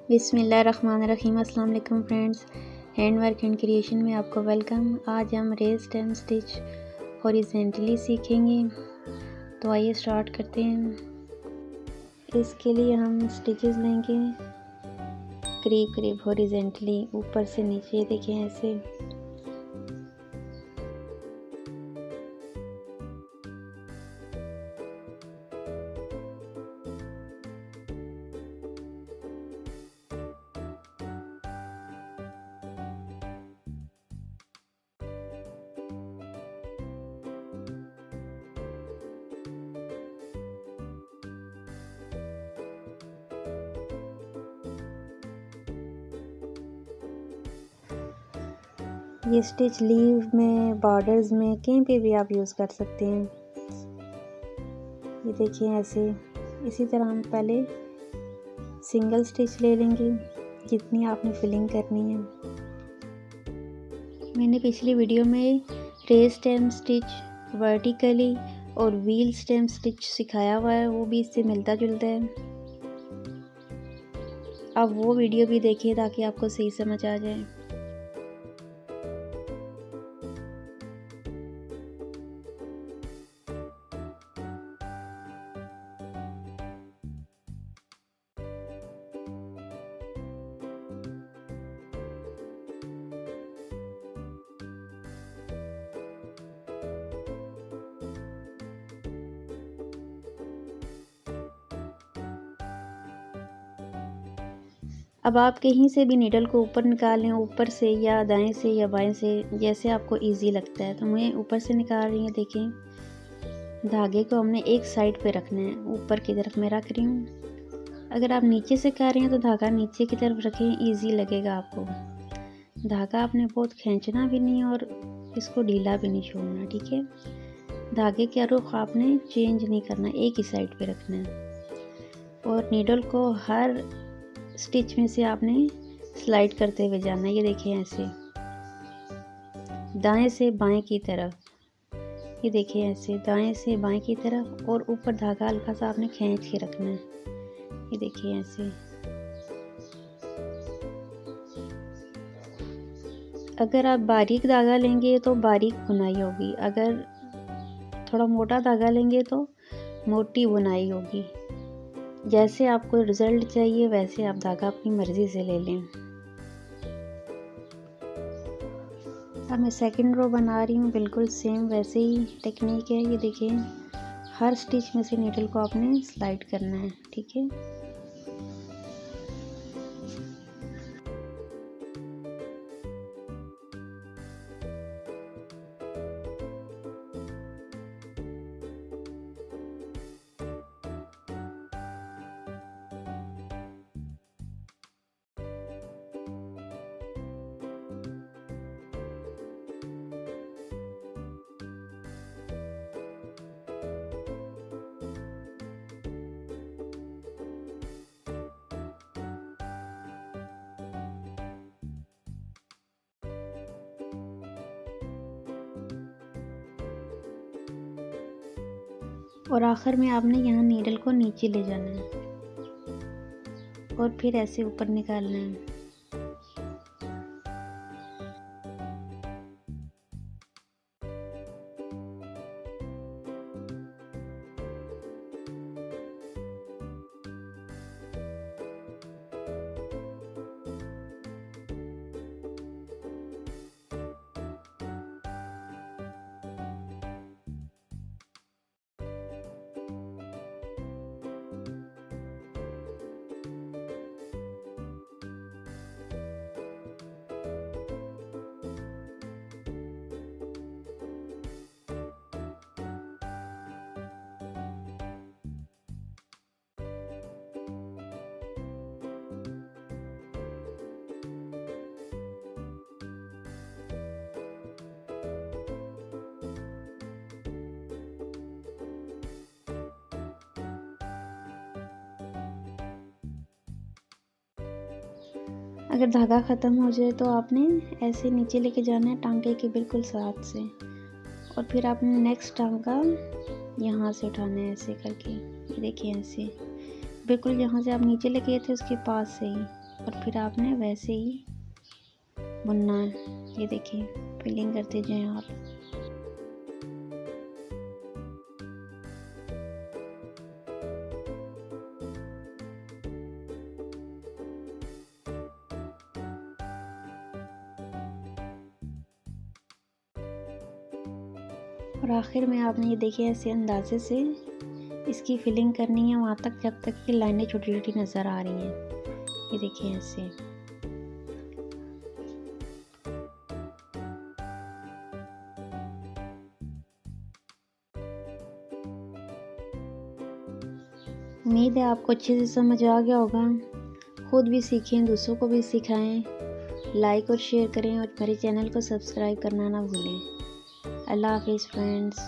बिस्मिल्लाहिर्रहमानिर्रहीम। अस्सलाम वालेकुम friends, hand work and creation में आपको वेलकम। आज हम रेस्ट एंड स्टिच हॉरिजेंटली सीखेंगे, तो आइए स्टार्ट करते हैं। इसके लिए हम स्टिचेस लेंगे करीब करीब हॉरिजेंटली, ऊपर से नीचे, देखें ऐसे। ये स्टिच लीव में, बॉर्डर्स में, कहीं पे भी आप यूज़ कर सकते हैं। ये देखिए ऐसे। इसी तरह हम पहले सिंगल स्टिच ले लेंगे जितनी आपने फिलिंग करनी है। मैंने पिछली वीडियो में रेस स्टेम स्टिच वर्टिकली और व्हील स्टेम स्टिच सिखाया हुआ है, वो भी इससे मिलता जुलता है। आप वो वीडियो भी देखिए ताकि आपको सही समझ आ जाए। अब आप कहीं से भी नीडल को ऊपर निकाल लें, ऊपर से या दाएं से या बाएं से, जैसे आपको इजी लगता है। तो मैं ऊपर से निकाल रही हूँ। देखें, धागे को हमने एक साइड पे रखना है, ऊपर की तरफ मैं रख रही हूँ। अगर आप नीचे से कर रहे हैं तो धागा नीचे की तरफ रखें, इजी लगेगा आपको। धागा आपने बहुत खींचना भी नहीं और इसको ढीला भी नहीं छोड़ना, ठीक है। धागे का रुख आपने चेंज नहीं करना, एक ही साइड पे रखना है। और नीडल को हर स्टिच में से आपने स्लाइड करते हुए जाना है। ये देखिए ऐसे, दाएं से बाएं की तरफ। ये देखिए ऐसे, दाएं से बाएं की तरफ, और ऊपर धागा हल्का सा आपने खींच के रखना है। ये देखिए ऐसे। अगर आप बारीक धागा लेंगे तो बारीक बुनाई होगी, अगर थोड़ा मोटा धागा लेंगे तो मोटी बुनाई होगी। जैसे आपको रिजल्ट चाहिए वैसे आप धागा अपनी मर्ज़ी से ले लें। अब मैं सेकंड रो बना रही हूँ, बिल्कुल सेम वैसे ही टेक्निक है। ये देखिए, हर स्टिच में से नीडल को आपने स्लाइड करना है, ठीक है। और आखिर में आपने यहाँ नीडल को नीचे ले जाना है और फिर ऐसे ऊपर निकालना है। अगर धागा ख़त्म हो जाए तो आपने ऐसे नीचे लेके जाना है टांके के बिल्कुल साथ से, और फिर आपने नेक्स्ट टांका यहाँ से उठाना है ऐसे करके। ये देखिए ऐसे, बिल्कुल यहाँ से आप नीचे लेके गए थे उसके पास से ही और फिर आपने वैसे ही बुनना है। ये देखिए फिलिंग करते जाएं आप। और आखिर में आपने ये देखिए ऐसे अंदाजे से इसकी फिलिंग करनी है वहाँ तक जब तक कि लाइनें छोटी छोटी नज़र आ रही हैं। ये देखिए ऐसे। उम्मीद है आपको अच्छे से समझ आ गया होगा। खुद भी सीखें, दूसरों को भी सिखाएं। लाइक और शेयर करें और मेरे चैनल को सब्सक्राइब करना ना भूलें। अल्लाह हाफिज़ फ्रेंड्स।